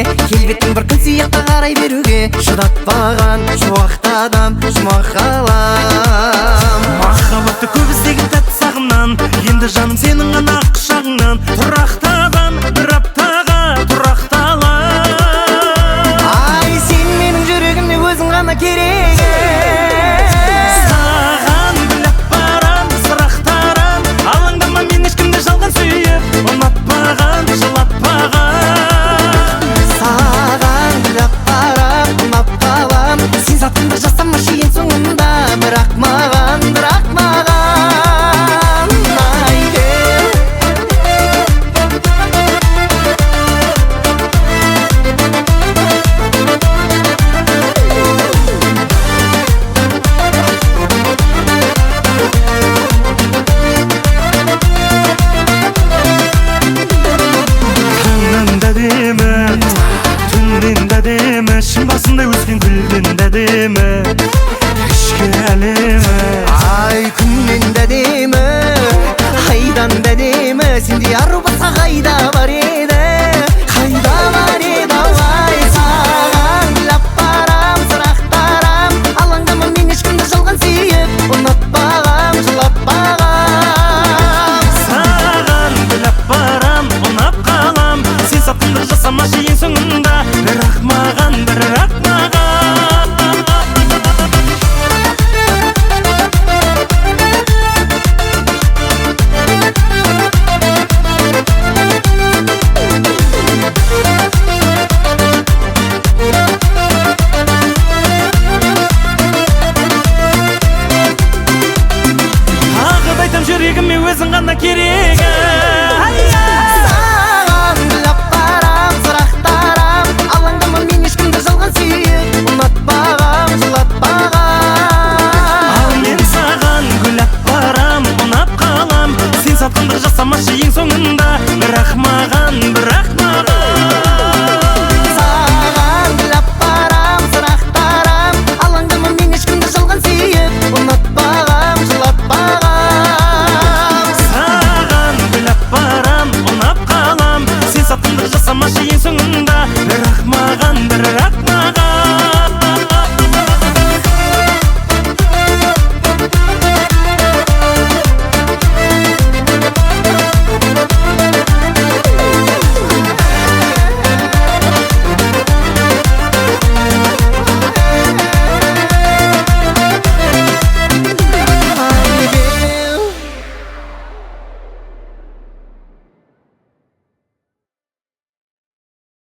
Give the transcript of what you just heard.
келбетің бір күн сияқты қарай беруге шыдатпаған шуақты адам жұмақ қалам. Махаббатты көп іздеген тәтті сағымнан, енді жаным сенің ғана құшағыңнан тұрақтаған бір аптаға тұрақталам. Ай, сен менің жүрегімде өзің ғана керек. Саған гүлап барам, сырақтарам, алаңдама, мен ешкімді жалған сүйіп, ұнатпаған, жылатпаған. Саған гүлап барам, ұнап қалам, сен затыңды жасамашы ең соңында, бірақ маған шың басында өскен гүлден де әдемі ішкі әлемі. Ай, күннен де әдемі, айдан да әдемі, сендей ару басқа қайда бар еді.